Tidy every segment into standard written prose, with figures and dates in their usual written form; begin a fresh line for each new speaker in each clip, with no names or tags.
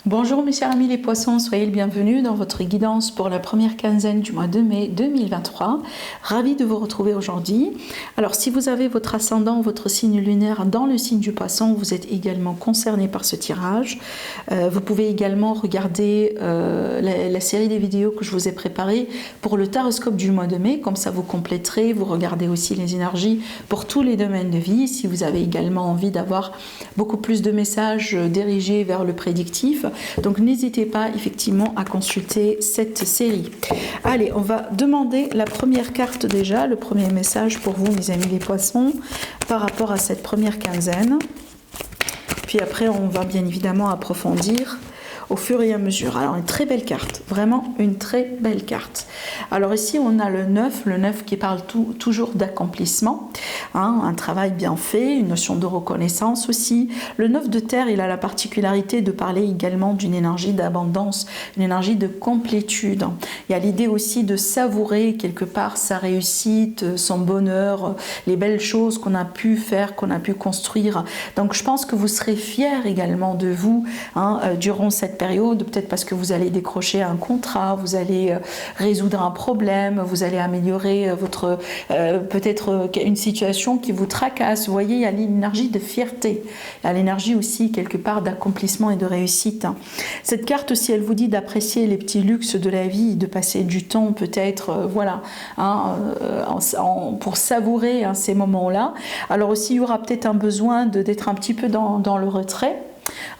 Bonjour mes chers amis les poissons, soyez le bienvenu dans votre guidance pour la première quinzaine du mois de mai 2023. Ravi de vous retrouver aujourd'hui. Alors si vous avez votre ascendant, votre signe lunaire dans le signe du poisson, vous êtes également concerné par ce tirage. Vous pouvez également regarder la série des vidéos que je vous ai préparées pour le taroscope du mois de mai, comme ça vous compléterez, vous regardez aussi les énergies pour tous les domaines de vie. Si vous avez également envie d'avoir beaucoup plus de messages dirigés vers le prédictif, donc n'hésitez pas effectivement à consulter cette série. Allez, on va demander la première carte déjà, le premier message pour vous mes amis les poissons par rapport à cette première quinzaine. Puis après on va bien évidemment approfondir au fur et à mesure. Alors une très belle carte, vraiment une très belle carte. Alors ici on a le 9 qui parle toujours d'accomplissement, un travail bien fait, une notion de reconnaissance aussi. Le 9 de terre, il a la particularité de parler également d'une énergie d'abondance, une énergie de complétude. Il y a l'idée aussi de savourer quelque part sa réussite, son bonheur, les belles choses qu'on a pu faire, qu'on a pu construire. Donc je pense que vous serez fiers également de vous durant cette période, peut-être parce que vous allez décrocher un contrat, vous allez résoudre un problème, vous allez améliorer votre peut-être une situation qui vous tracasse. Vous voyez, il y a l'énergie de fierté, il y a l'énergie aussi quelque part d'accomplissement et de réussite. Cette carte aussi, elle vous dit d'apprécier les petits luxes de la vie, de passer du temps peut-être, pour savourer ces moments-là. Alors aussi, il y aura peut-être un besoin d'être un petit peu dans le retrait.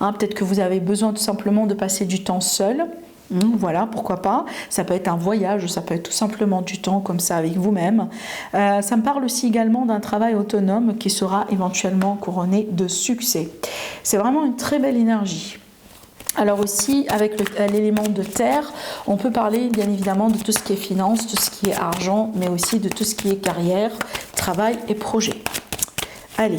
Peut-être que vous avez besoin tout simplement de passer du temps seul. Voilà, pourquoi pas. Ça peut être un voyage, ça peut être tout simplement du temps comme ça avec vous-même. Ça me parle aussi également d'un travail autonome qui sera éventuellement couronné de succès. C'est vraiment une très belle énergie. Alors aussi, avec l'élément de terre, on peut parler bien évidemment de tout ce qui est finance, tout ce qui est argent, mais aussi de tout ce qui est carrière, travail et projet. Allez.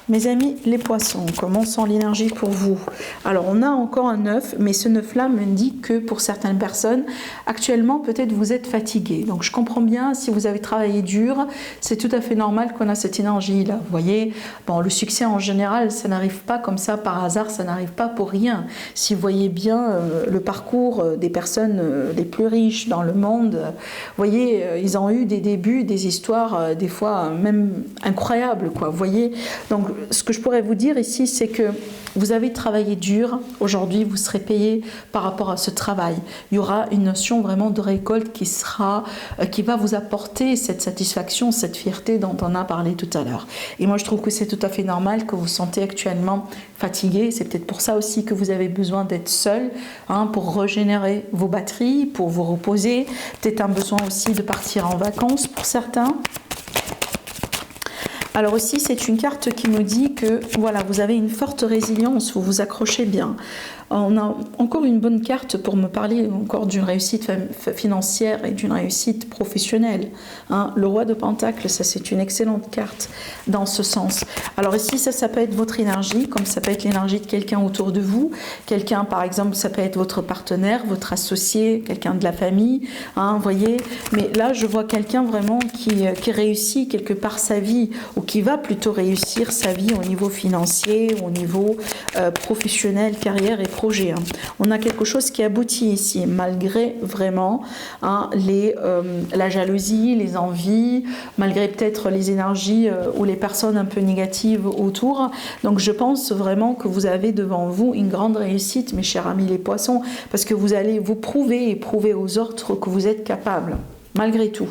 Mes amis les poissons, comment sent l'énergie pour vous? Alors on a encore un 9, mais ce 9-là me dit que pour certaines personnes, actuellement peut-être vous êtes fatigué. Donc je comprends bien, si vous avez travaillé dur, c'est tout à fait normal qu'on a cette énergie-là. Vous voyez, bon, le succès en général, ça n'arrive pas comme ça par hasard, ça n'arrive pas pour rien. Si vous voyez bien le parcours des personnes les plus riches dans le monde, vous voyez, ils ont eu des débuts, des histoires des fois même incroyables, quoi. Vous voyez, donc ce que je pourrais vous dire ici, c'est que vous avez travaillé dur, aujourd'hui vous serez payé par rapport à ce travail. Il y aura une notion vraiment de récolte qui va vous apporter cette satisfaction, cette fierté dont on a parlé tout à l'heure. Et moi je trouve que c'est tout à fait normal que vous vous sentez actuellement fatigué. C'est peut-être pour ça aussi que vous avez besoin d'être seul, pour régénérer vos batteries, pour vous reposer. Peut-être un besoin aussi de partir en vacances pour certains. Alors aussi, c'est une carte qui nous dit que voilà, vous avez une forte résilience, vous vous accrochez bien. On a encore une bonne carte pour me parler encore d'une réussite financière et d'une réussite professionnelle. Le roi de Pentacle, ça c'est une excellente carte dans ce sens. Alors ici, ça peut être votre énergie, comme ça peut être l'énergie de quelqu'un autour de vous. Quelqu'un, par exemple, ça peut être votre partenaire, votre associé, quelqu'un de la famille, vous voyez. Mais là, je vois quelqu'un vraiment qui réussit quelque part sa vie, ou qui va plutôt réussir sa vie au niveau financier, au niveau professionnel, carrière et projet. On a quelque chose qui aboutit ici, malgré vraiment la jalousie, les envies, malgré peut-être les énergies ou les personnes un peu négatives autour. Donc je pense vraiment que vous avez devant vous une grande réussite, mes chers amis les poissons, parce que vous allez vous prouver et prouver aux autres que vous êtes capable, malgré tout.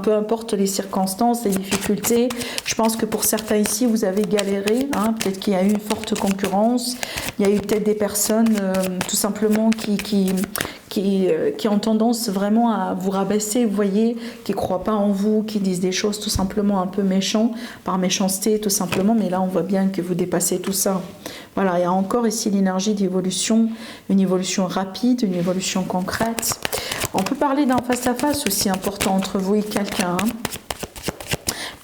Peu importe les circonstances, les difficultés. Je pense que pour certains ici, vous avez galéré. Peut-être qu'il y a eu une forte concurrence. Il y a eu peut-être des personnes tout simplement qui ont tendance vraiment à vous rabaisser, vous voyez, qui ne croient pas en vous, qui disent des choses tout simplement un peu méchantes, par méchanceté tout simplement. Mais là, on voit bien que vous dépassez tout ça. Voilà, il y a encore ici l'énergie d'évolution, une évolution rapide, une évolution concrète. On peut parler d'un face-à-face aussi important entre vous et quelqu'un.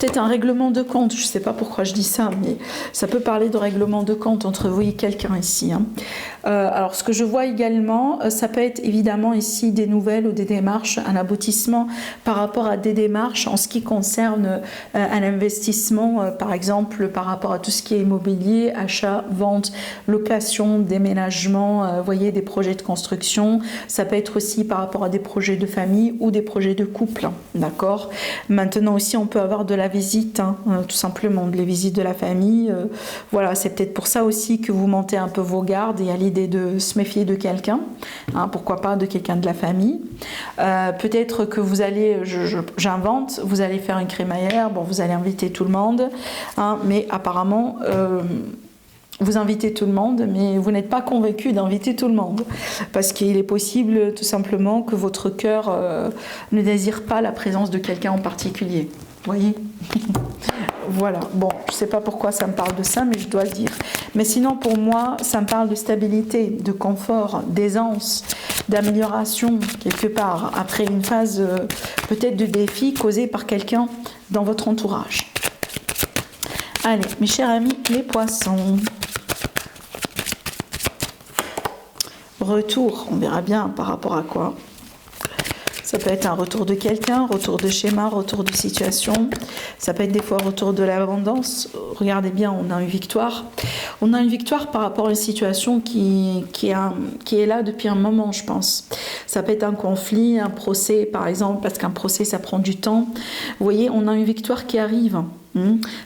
peut-être un règlement de compte. Je ne sais pas pourquoi je dis ça, mais ça peut parler de règlement de compte entre vous et quelqu'un ici. Hein. Alors, ce que je vois également, ça peut être évidemment ici des nouvelles ou des démarches, un aboutissement par rapport à des démarches en ce qui concerne un investissement, par exemple, par rapport à tout ce qui est immobilier, achat, vente, location, déménagement, vous voyez, des projets de construction. Ça peut être aussi par rapport à des projets de famille ou des projets de couple, d'accord. Maintenant aussi, on peut avoir de la visite, hein, tout simplement, les visites de la famille. Voilà, c'est peut-être pour ça aussi que vous montez un peu vos gardes et à l'idée de se méfier de quelqu'un, hein, pourquoi pas de quelqu'un de la famille. Peut-être que vous allez, j'invente, vous allez faire une crémaillère, bon, vous allez inviter tout le monde, hein, mais apparemment, vous invitez tout le monde, mais vous n'êtes pas convaincu d'inviter tout le monde, parce qu'il est possible tout simplement que votre cœur ne désire pas la présence de quelqu'un en particulier. Vous voyez? Voilà, bon, je ne sais pas pourquoi ça me parle de ça, mais je dois le dire. Mais sinon, pour moi, ça me parle de stabilité, de confort, d'aisance, d'amélioration, quelque part, après une phase peut-être de défi causé par quelqu'un dans votre entourage. Allez, mes chers amis, les poissons. Retour, on verra bien par rapport à quoi. Ça peut être un retour de quelqu'un, retour de schéma, retour de situation. Ça peut être des fois retour de l'abondance. Regardez bien, on a une victoire. On a une victoire par rapport à une situation qui est là depuis un moment, je pense. Ça peut être un conflit, un procès, par exemple, parce qu'un procès, ça prend du temps. Vous voyez, on a une victoire qui arrive.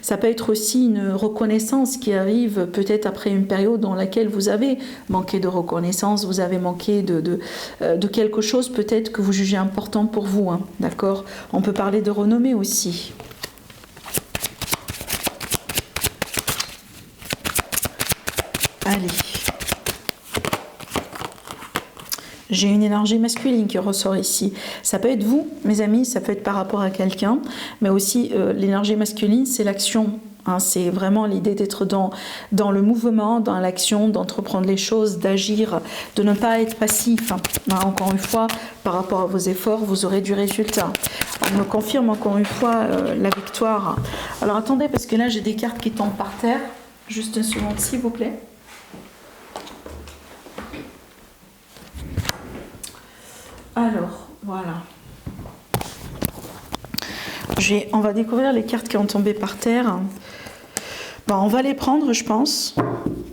Ça peut être aussi une reconnaissance qui arrive peut-être après une période dans laquelle vous avez manqué de reconnaissance, vous avez manqué de quelque chose peut-être que vous jugez important pour vous, hein, d'accord? On peut parler de renommée aussi. Allez. J'ai une énergie masculine qui ressort ici. Ça peut être vous, mes amis, ça peut être par rapport à quelqu'un, mais aussi l'énergie masculine, c'est l'action. Hein, c'est vraiment l'idée d'être dans le mouvement, dans l'action, d'entreprendre les choses, d'agir, de ne pas être passif. Hein, encore une fois, par rapport à vos efforts, vous aurez du résultat. On me confirme encore une fois la victoire. Alors attendez, parce que là j'ai des cartes qui tombent par terre. Juste une seconde, s'il vous plaît. Alors, voilà. On va découvrir les cartes qui ont tombé par terre. Bon, on va les prendre, je pense.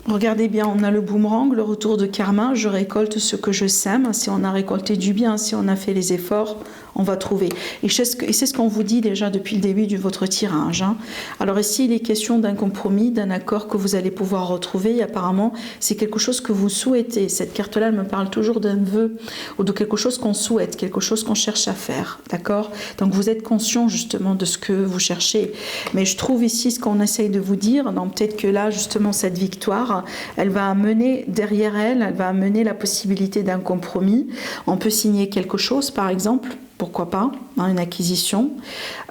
Regardez bien, on a le boomerang, le retour de karma. Je récolte ce que je sème. Si on a récolté du bien, si on a fait les efforts, on va trouver. Et c'est ce qu'on vous dit déjà depuis le début de votre tirage. Hein. Alors ici, il est question d'un compromis, d'un accord que vous allez pouvoir retrouver. Et apparemment, c'est quelque chose que vous souhaitez. Cette carte-là, elle me parle toujours d'un vœu ou de quelque chose qu'on souhaite, quelque chose qu'on cherche à faire. D'accord? Donc vous êtes conscient justement de ce que vous cherchez. Mais je trouve ici ce qu'on essaye de vous dire. Peut-être que là, justement, cette victoire, elle va amener derrière elle va amener la possibilité d'un compromis. On peut signer quelque chose, par exemple. Pourquoi pas, hein, une acquisition.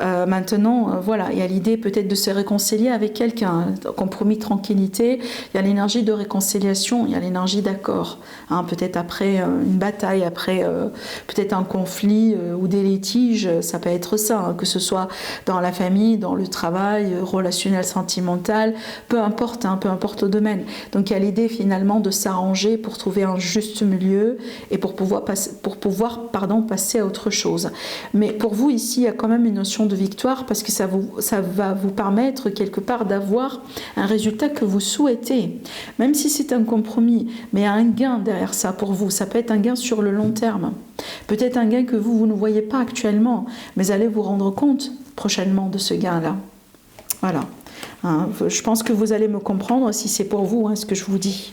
Maintenant, voilà, il y a l'idée peut-être de se réconcilier avec quelqu'un, compromis, tranquillité. Il y a l'énergie de réconciliation, il y a l'énergie d'accord. Hein, peut-être après une bataille, après peut-être un conflit ou des litiges, ça peut être ça, hein, que ce soit dans la famille, dans le travail, relationnel, sentimental, peu importe le domaine. Donc il y a l'idée finalement de s'arranger pour trouver un juste milieu et pour pouvoir passer à autre chose. Mais pour vous ici, il y a quand même une notion de victoire parce que ça va vous permettre quelque part d'avoir un résultat que vous souhaitez. Même si c'est un compromis, mais il y a un gain derrière ça pour vous. Ça peut être un gain sur le long terme. Peut-être un gain que vous ne voyez pas actuellement, mais allez vous rendre compte prochainement de ce gain-là. Voilà. Hein, je pense que vous allez me comprendre si c'est pour vous, hein, ce que je vous dis.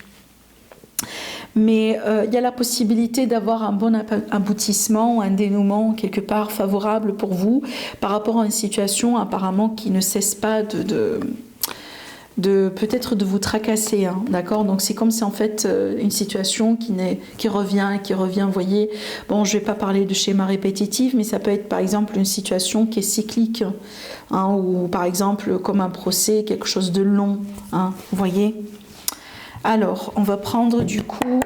Mais il y a la possibilité d'avoir un bon aboutissement, un dénouement quelque part favorable pour vous par rapport à une situation apparemment qui ne cesse pas de peut-être de vous tracasser, hein, d'accord? Donc c'est comme si en fait une situation qui revient, vous voyez. Bon, je vais pas parler de schéma répétitif, mais ça peut être par exemple une situation qui est cyclique, hein, ou par exemple comme un procès, quelque chose de long, hein, vous voyez. Alors, on va prendre du coup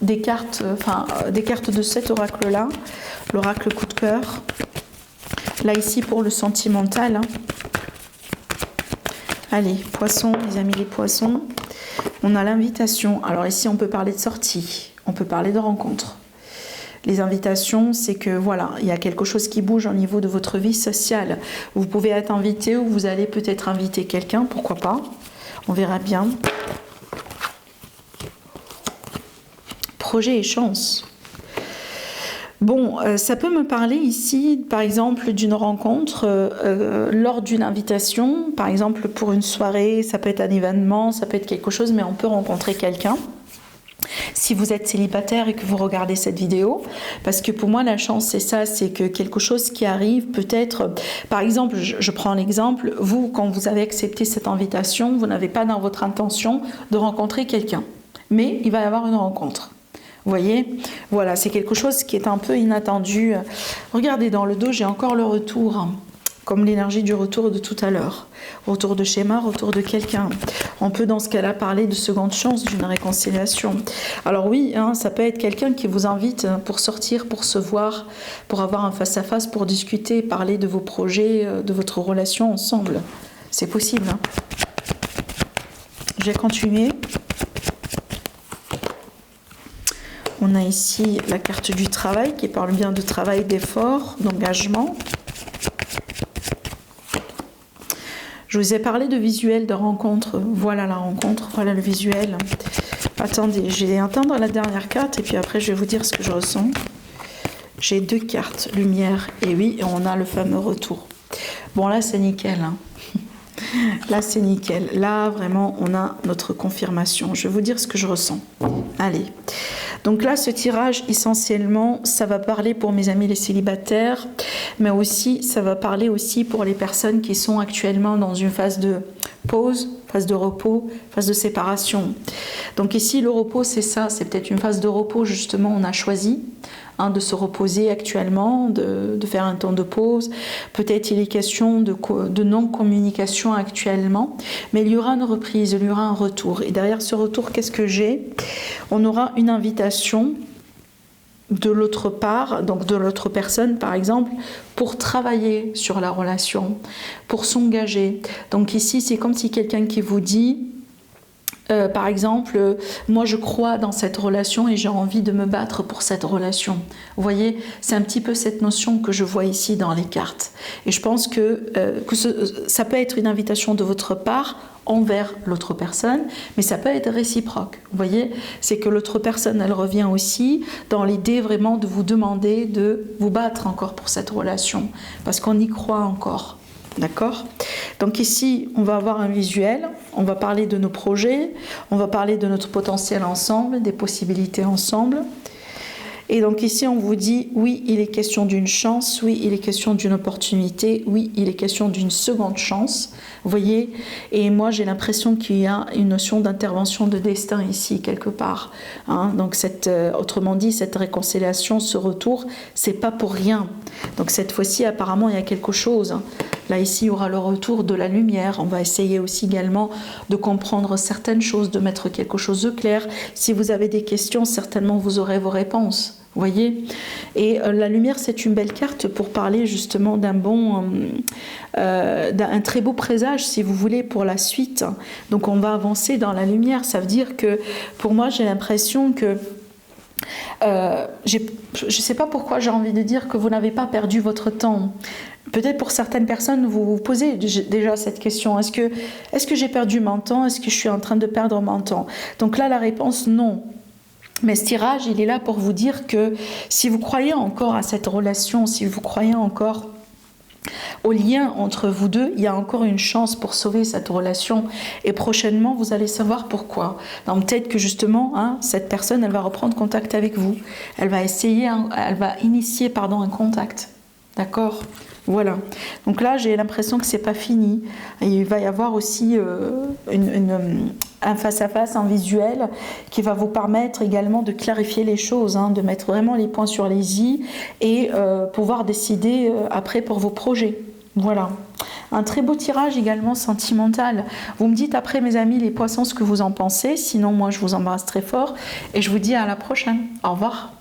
des cartes de cet oracle-là, l'oracle coup de cœur. Là, ici, pour le sentimental. Hein. Allez, poissons, les amis les poissons. On a l'invitation. Alors ici, on peut parler de sortie. On peut parler de rencontre. Les invitations, c'est que voilà, il y a quelque chose qui bouge au niveau de votre vie sociale. Vous pouvez être invité ou vous allez peut-être inviter quelqu'un, pourquoi pas. On verra bien. Projet et chance. Bon, ça peut me parler ici, par exemple, d'une rencontre lors d'une invitation, par exemple pour une soirée, ça peut être un événement, ça peut être quelque chose, mais on peut rencontrer quelqu'un. Si vous êtes célibataire et que vous regardez cette vidéo, parce que pour moi la chance c'est ça, c'est que quelque chose qui arrive peut-être, par exemple, je prends l'exemple, vous quand vous avez accepté cette invitation, vous n'avez pas dans votre intention de rencontrer quelqu'un, mais il va y avoir une rencontre. Vous voyez, voilà, c'est quelque chose qui est un peu inattendu. Regardez dans le dos, j'ai encore le retour, hein, comme l'énergie du retour de tout à l'heure. Retour de schéma, retour de quelqu'un. On peut dans ce cas-là parler de seconde chance, d'une réconciliation. Alors oui, hein, ça peut être quelqu'un qui vous invite pour sortir, pour se voir, pour avoir un face-à-face, pour discuter, parler de vos projets, de votre relation ensemble. C'est possible. Hein. Je vais continuer. On a ici la carte du travail qui parle bien de travail, d'effort, d'engagement. Je vous ai parlé de visuel de rencontre. Voilà la rencontre, voilà le visuel. Attendez, je vais atteindre la dernière carte et puis après je vais vous dire ce que je ressens. J'ai 2 cartes, lumière et oui, et on a le fameux retour. Bon là c'est nickel. Hein. Là c'est nickel. Là vraiment on a notre confirmation. Je vais vous dire ce que je ressens. Allez. Donc là, ce tirage, essentiellement, ça va parler pour mes amis les célibataires, mais aussi, ça va parler aussi pour les personnes qui sont actuellement dans une phase de pause, phase de repos, phase de séparation. Donc ici, le repos, c'est ça, c'est peut-être une phase de repos, justement, on a choisi de se reposer actuellement, de faire un temps de pause. Peut-être il est question de non-communication actuellement, mais il y aura une reprise, il y aura un retour. Et derrière ce retour, qu'est-ce que j'ai ? On aura une invitation de l'autre part, donc de l'autre personne par exemple, pour travailler sur la relation, pour s'engager. Donc ici, c'est comme si quelqu'un qui vous dit... par exemple, moi je crois dans cette relation et j'ai envie de me battre pour cette relation. Vous voyez, c'est un petit peu cette notion que je vois ici dans les cartes. Et je pense que ça peut être une invitation de votre part envers l'autre personne, mais ça peut être réciproque. Vous voyez, c'est que l'autre personne, elle revient aussi dans l'idée vraiment de vous demander de vous battre encore pour cette relation, parce qu'on y croit encore. D'accord ? Donc ici, on va avoir un visuel, on va parler de nos projets, on va parler de notre potentiel ensemble, des possibilités ensemble. Et donc ici, on vous dit, oui, il est question d'une chance, oui, il est question d'une opportunité, oui, il est question d'une seconde chance. Vous voyez ? Et moi, j'ai l'impression qu'il y a une notion d'intervention de destin ici, quelque part. Hein ? Donc, autrement dit, cette réconciliation, ce retour, c'est pas pour rien. Donc, cette fois-ci, apparemment, il y a quelque chose. Là, ici, il y aura le retour de la lumière. On va essayer aussi également de comprendre certaines choses, de mettre quelque chose de clair. Si vous avez des questions, certainement, vous aurez vos réponses. Vous voyez ? Et la lumière, c'est une belle carte pour parler justement d'un très beau présage, si vous voulez, pour la suite. Donc, on va avancer dans la lumière. Ça veut dire que, pour moi, j'ai l'impression que je ne sais pas pourquoi j'ai envie de dire que vous n'avez pas perdu votre temps. Peut-être pour certaines personnes, vous vous posez déjà cette question. Est-ce que j'ai perdu mon temps ? Est-ce que je suis en train de perdre mon temps ? Donc là, la réponse, non. Mais ce tirage, il est là pour vous dire que si vous croyez encore à cette relation, si vous croyez encore au lien entre vous deux, il y a encore une chance pour sauver cette relation. Et prochainement, vous allez savoir pourquoi. Donc peut-être que justement, cette personne, elle va reprendre contact avec vous. Elle va initier un contact. D'accord ? Voilà. Donc là, j'ai l'impression que c'est pas fini. Et il va y avoir aussi un face-à-face, un visuel qui va vous permettre également de clarifier les choses, de mettre vraiment les points sur les i et pouvoir décider après pour vos projets. Voilà. Un très beau tirage également sentimental. Vous me dites après, mes amis, les poissons, ce que vous en pensez. Sinon, moi, je vous embrasse très fort et je vous dis à la prochaine. Au revoir.